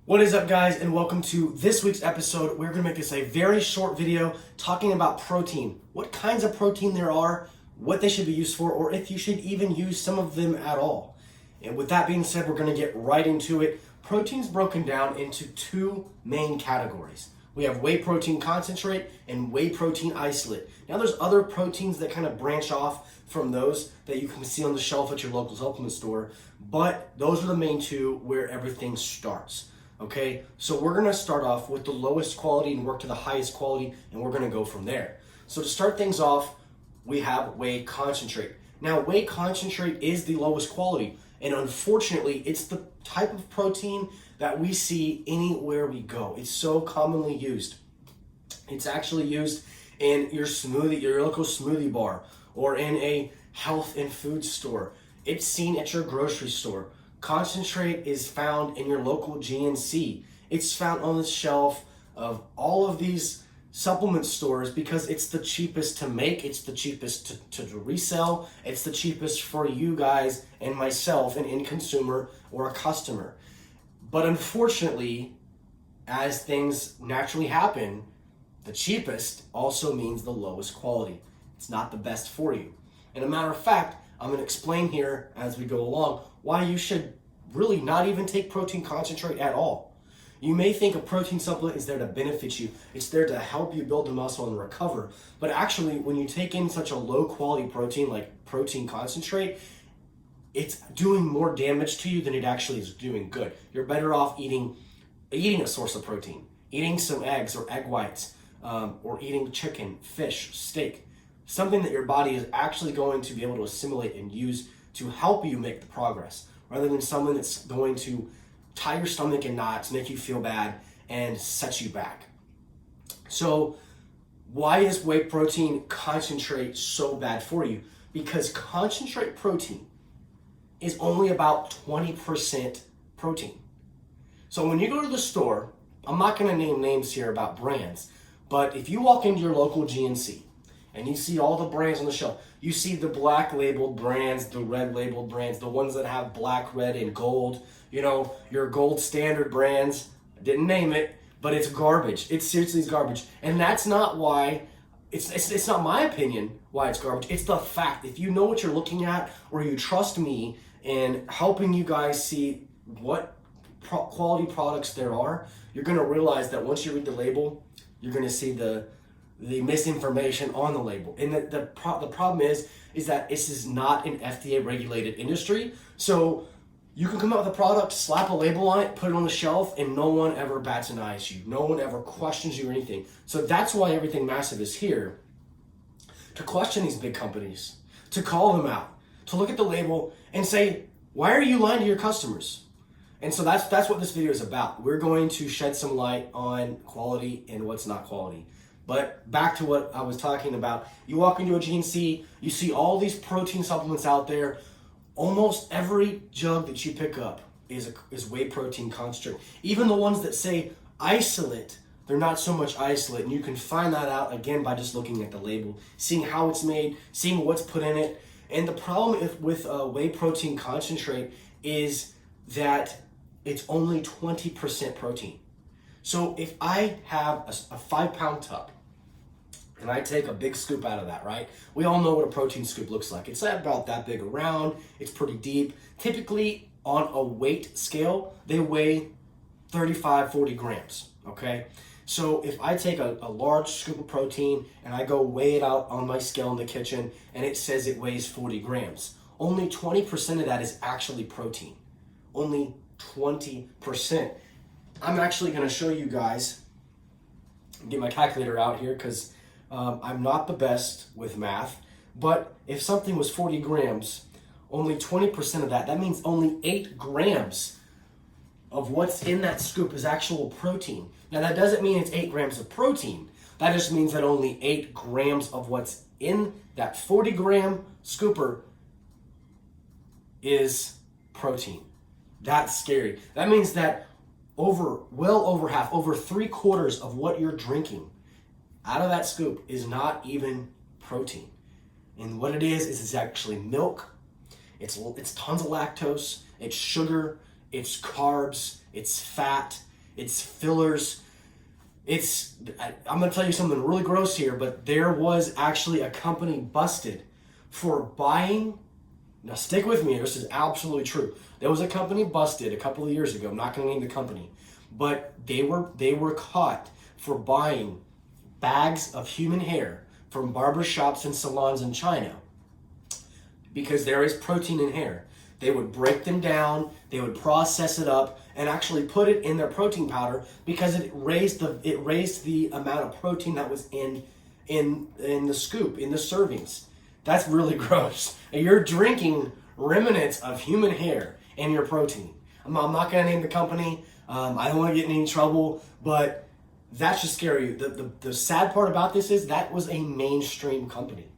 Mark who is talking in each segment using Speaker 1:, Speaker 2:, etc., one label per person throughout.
Speaker 1: What is up, guys, and welcome to this week's episode. We're going to make this a very short video talking about protein, what kinds of protein there are, what they should be used for, or if you should even use some of them at all. And with that being said, we're going to get right into it. Protein's broken down into two main categories. We have whey protein concentrate and whey protein isolate. Now there's other proteins that kind of branch off from those that you can see on the shelf at your local supplement store, but those are the main two where everything starts. Okay, so we're gonna start off with the lowest quality and work to the highest quality, and we're gonna go from there. So to start things off, we have whey concentrate. Now, whey concentrate is the lowest quality, and unfortunately, it's the type of protein that we see anywhere we go. It's so commonly used. It's actually used in your smoothie, your local smoothie bar, or in a health and food store. It's seen at your grocery store. Concentrate is found in your local GNC. It's found on the shelf of all of these supplement stores because it's the cheapest to make, it's the cheapest to resell, it's the cheapest for you guys and myself, an end consumer or a customer. But unfortunately, as things naturally happen, the cheapest also means the lowest quality. It's not the best for you. And a matter of fact, I'm going to explain here as we go along why you should really not even take protein concentrate at all. You may think a protein supplement is there to benefit you. It's there to help you build the muscle and recover. But actually, when you take in such a low quality protein like protein concentrate, it's doing more damage to you than it actually is doing good. You're better off eating a source of protein, eating some eggs or egg whites, or eating chicken, fish, steak, something that your body is actually going to be able to assimilate and use to help you make the progress, rather than something that's going to tie your stomach in knots, make you feel bad, and set you back. So why is whey protein concentrate so bad for you? Because concentrate protein is only about 20% protein. So when you go to the store, I'm not going to name names here about brands, but if you walk into your local GNC and you see all the brands on the shelf, you see the black labeled brands, the red labeled brands, the ones that have black, red, and gold, your gold standard brands. I didn't name it, but it's garbage. It seriously is garbage. And that's not why, it's not my opinion why it's garbage. It's the fact. If you know what you're looking at, or you trust me in helping you guys see what quality products there are, you're going to realize that once you read the label, you're going to see the misinformation on the label. And the problem is that this is not an FDA regulated industry. So you can come out with a product, slap a label on it, put it on the shelf, and no one ever bats an eye at you. No one ever questions you or anything. So that's why Everything Massive is here, to question these big companies, to call them out, to look at the label and say, why are you lying to your customers? And so that's what this video is about. We're going to shed some light on quality and what's not quality. But back to what I was talking about. You walk into a GNC, you see all these protein supplements out there. Almost every jug that you pick up is whey protein concentrate. Even the ones that say isolate, they're not so much isolate. And you can find that out, again, by just looking at the label, seeing how it's made, seeing what's put in it. And the problem with whey protein concentrate is that it's only 20% protein. So if I have a 5-pound tub, and I take a big scoop out of that, right? We all know what a protein scoop looks like. It's about that big around. It's pretty deep. Typically, on a weight scale, they weigh 35, 40 grams, okay? So if I take a large scoop of protein and I go weigh it out on my scale in the kitchen and it says it weighs 40 grams, only 20% of that is actually protein. Only 20%. I'm actually going to show you guys, get my calculator out here because I'm not the best with math, but if something was 40 grams, only 20% of that means only 8 grams of what's in that scoop is actual protein. Now that doesn't mean it's 8 grams of protein. That just means that only 8 grams of what's in that 40-gram scooper is protein. That's scary. That means that well over half, over 3/4 of what you're drinking out of that scoop is not even protein. And what it is it's actually milk. It's tons of lactose, it's sugar, it's carbs, it's fat, it's fillers. I'm going to tell you something really gross here, but there was actually a company busted for buying. Now stick with me, this is absolutely true. There was a company busted a couple of years ago. I'm not going to name the company, but they were caught for buying bags of human hair from barbershops and salons in China because there is protein in hair. They would break them down, they would process it up, and actually put it in their protein powder because it raised the amount of protein that was in the scoop, in the servings. That's really gross. And you're drinking remnants of human hair in your protein. I'm not going to name the company. I don't want to get in any trouble, but that's just scary. The sad part about this is that was a mainstream company.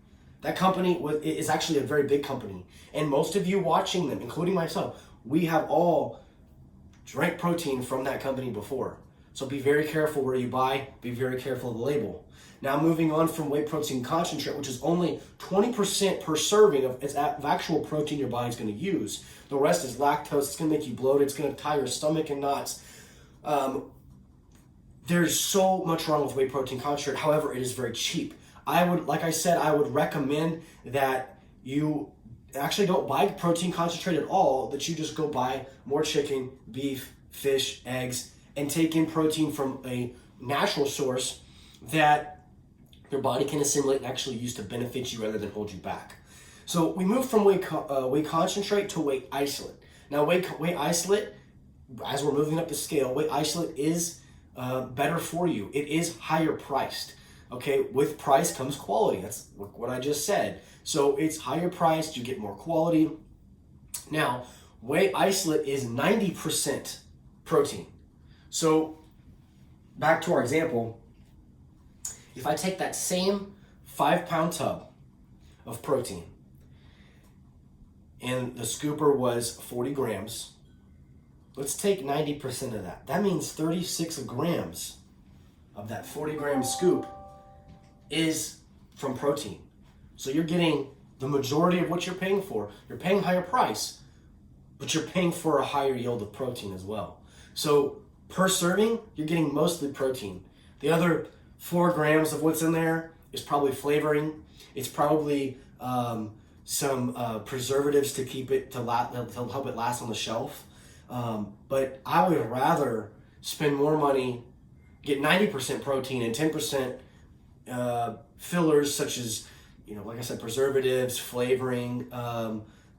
Speaker 1: That company is actually a very big company. And most of you watching them, including myself, we have all drank protein from that company before. So be very careful where you buy, be very careful of the label. Now moving on from whey protein concentrate, which is only 20% per serving of actual protein your body's going to use. The rest is lactose. It's going to make you bloated. It's going to tie your stomach in knots. There's so much wrong with whey protein concentrate. However, it is very cheap. I would recommend that you actually don't buy protein concentrate at all, that you just go buy more chicken, beef, fish, eggs, and take in protein from a natural source that your body can assimilate and actually use to benefit you rather than hold you back. So we moved from whey concentrate to whey isolate. Now whey isolate, as we're moving up the scale, whey isolate is better for you. It is higher priced. Okay, with price comes quality. That's what I just said. So it's higher priced, you get more quality. Now, whey isolate is 90% protein. So back to our example, if I take that same 5-pound tub of protein and the scooper was 40 grams, let's take 90% of that. That means 36 grams of that 40-gram scoop is from protein. So you're getting the majority of what you're paying for. You're paying higher price, but you're paying for a higher yield of protein as well. So per serving, you're getting mostly protein. The other 4 grams of what's in there is probably flavoring. It's probably some preservatives to keep it to help it last on the shelf. But I would rather spend more money, get 90% protein and 10% fillers such as, like I said, preservatives, flavoring,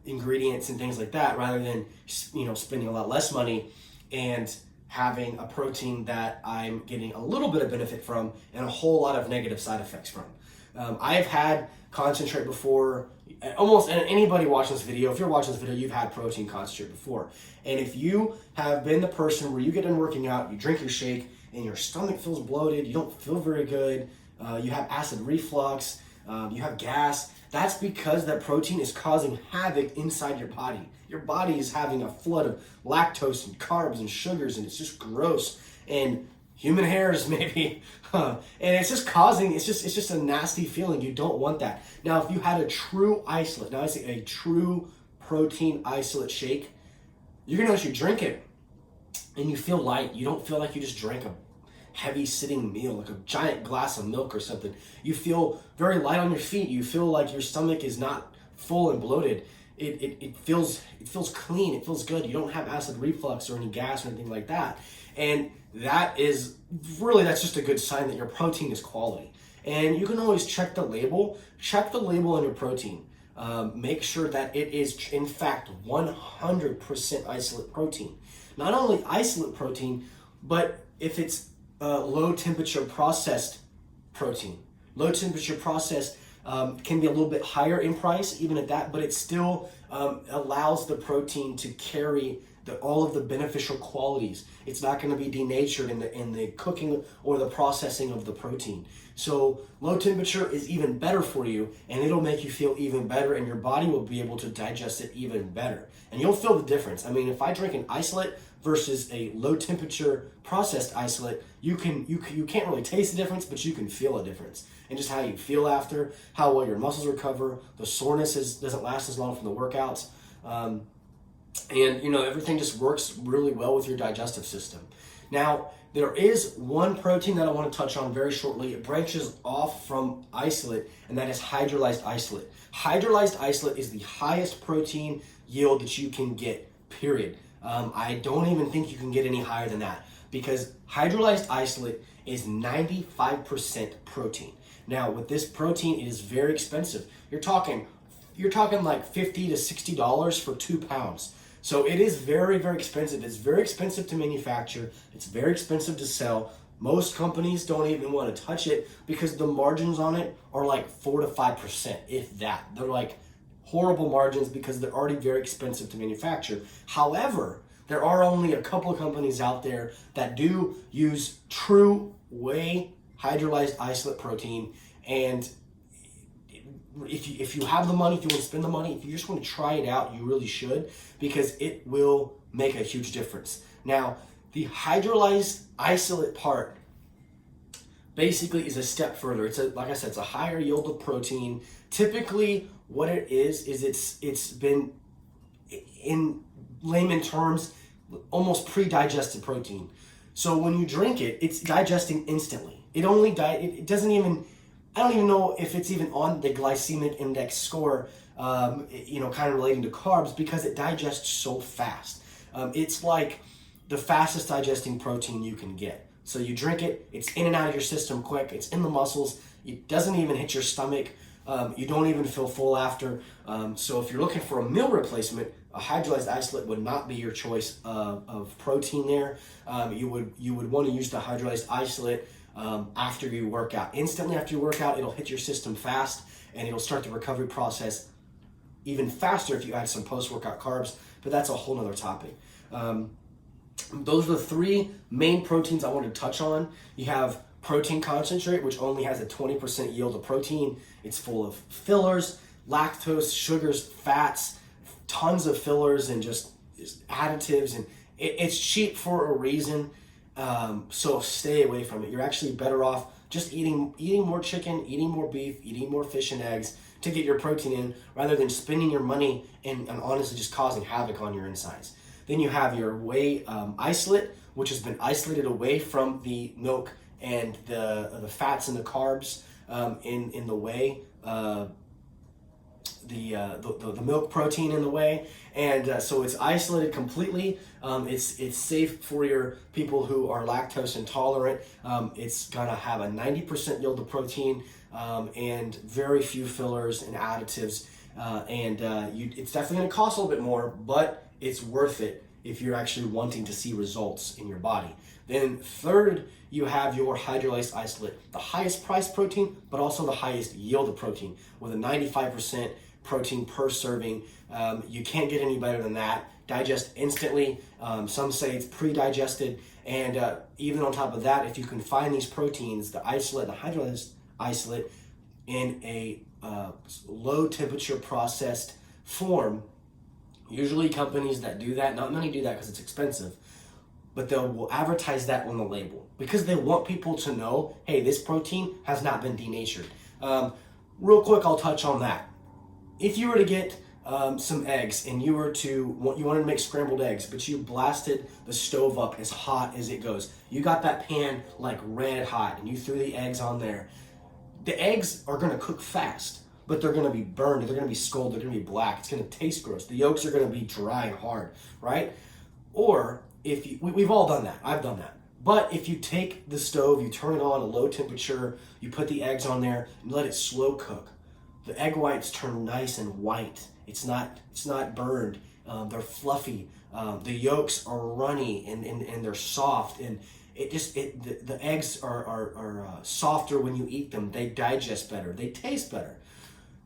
Speaker 1: ingredients and things like that, rather than, spending a lot less money and having a protein that I'm getting a little bit of benefit from and a whole lot of negative side effects from. I've had concentrate before. Almost anybody watching this video, if you're watching this video, you've had protein concentrate before. And if you have been the person where you get done working out, you drink your shake, and your stomach feels bloated, you don't feel very good, you have acid reflux, you have gas, that's because that protein is causing havoc inside your body. Your body is having a flood of lactose and carbs and sugars, and it's just gross. And human hairs maybe, and it's just a nasty feeling. You don't want that. Now, if you had a true isolate, now I say a true protein isolate shake, you're gonna actually drink it, and you feel light. You don't feel like you just drank a heavy sitting meal, like a giant glass of milk or something. You feel very light on your feet. You feel like your stomach is not full and bloated. It feels clean. It feels good. You don't have acid reflux or any gas or anything like that. And that's just a good sign that your protein is quality. And you can always check the label. Check the label on your protein. Make sure that it is in fact 100% isolate protein. Not only isolate protein, but if it's low temperature processed protein. Low temperature processed can be a little bit higher in price, even at that, but it still allows the protein to carry all of the beneficial qualities. It's not going to be denatured in the cooking or the processing of the protein. So low temperature is even better for you, and it'll make you feel even better, and your body will be able to digest it even better. And you'll feel the difference. I mean, if I drink an isolate versus a low temperature processed isolate, you can't really taste the difference, but you can feel a difference. And just how you feel after, how well your muscles recover, the soreness doesn't last as long from the workouts. And everything just works really well with your digestive system. Now, there is one protein that I want to touch on very shortly. It branches off from isolate, and that is hydrolyzed isolate. Hydrolyzed isolate is the highest protein yield that you can get, period. I don't even think you can get any higher than that, because hydrolyzed isolate is 95% protein. Now, with this protein, it is very expensive. You're talking like $50 to $60 for 2 pounds. So it is very, very expensive. It's very expensive to manufacture. It's very expensive to sell. Most companies don't even want to touch it because the margins on it are like 4 to 5%, if that. They're like horrible margins because they're already very expensive to manufacture. However, there are only a couple of companies out there that do use true whey hydrolyzed isolate protein. And if you have the money, if you want to spend the money, if you just want to try it out, you really should, because it will make a huge difference. Now, the hydrolyzed isolate part basically is a step further. Like I said, it's a higher yield of protein. Typically, what it is it's been, in layman terms, almost pre-digested protein. So when you drink it, it's digesting instantly. It doesn't even, I don't even know if it's even on the glycemic index score, kind of relating to carbs, because it digests so fast. It's like the fastest digesting protein you can get. So you drink it, it's in and out of your system quick, it's in the muscles, it doesn't even hit your stomach, you don't even feel full after. So if you're looking for a meal replacement, a hydrolyzed isolate would not be your choice of protein there. You would want to use the hydrolyzed isolate after you work out. Instantly after you work out, it'll hit your system fast, and it'll start the recovery process even faster if you add some post-workout carbs, but that's a whole nother topic. Those are the 3 main proteins I wanted to touch on. You have protein concentrate, which only has a 20% yield of protein. It's full of fillers, lactose, sugars, fats, tons of fillers, and just additives, and it's cheap for a reason. So stay away from it. You're actually better off just eating more chicken, eating more beef, eating more fish and eggs to get your protein in, rather than spending your money and honestly just causing havoc on your insides. Then you have your whey isolate, which has been isolated away from the milk and the fats and the carbs in the whey, the milk protein in the whey, and so it's isolated completely. It's safe for your people who are lactose intolerant. It's gonna have a 90% yield of protein and very few fillers and additives, it's definitely gonna cost a little bit more, but it's worth it if you're actually wanting to see results in your body. Then third, you have your hydrolyzed isolate, the highest price protein, but also the highest yield of protein, with a 95% protein per serving. You can't get any better than that. Digest instantly. Some say it's pre-digested, and even on top of that, if you can find these proteins, the isolate, the hydrolyzed isolate, in a low temperature processed form, usually companies that do that, not many do that because it's expensive, but will advertise that on the label because they want people to know, hey, this protein has not been denatured. Real quick, I'll touch on that. If you were to get some eggs and you wanted to make scrambled eggs, but you blasted the stove up as hot as it goes, you got that pan like red hot and you threw the eggs on there, the eggs are going to cook fast, but they're going to be burned, they're going to be scalded, they're going to be black, it's going to taste gross, the yolks are going to be dry and hard, right? Or we've all done that, I've done that. But if you take the stove, you turn it on a low temperature, you put the eggs on there and let it slow cook, the egg whites turn nice and white. It's not burned. They're fluffy. The yolks are runny and they're soft, and the eggs are softer when you eat them. They digest better. They taste better.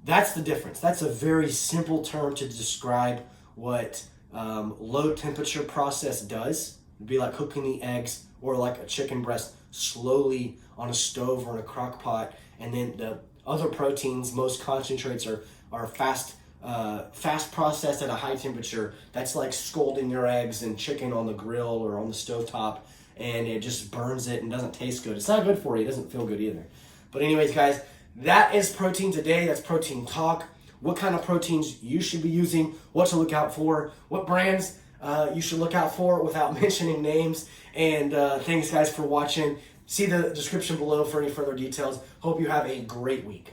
Speaker 1: That's the difference. That's a very simple term to describe what low temperature process does. It'd be like cooking the eggs or like a chicken breast slowly on a stove or in a crock pot, and then the other proteins, most concentrates are fast processed at a high temperature. That's like scalding your eggs and chicken on the grill or on the stovetop, and it just burns it and doesn't taste good. It's not good for you. It doesn't feel good either. But anyways, guys, that is protein today. That's protein talk. what kind of proteins you should be using, what to look out for, what brands you should look out for without mentioning names. And thanks, guys, for watching. See the description below for any further details. Hope you have a great week.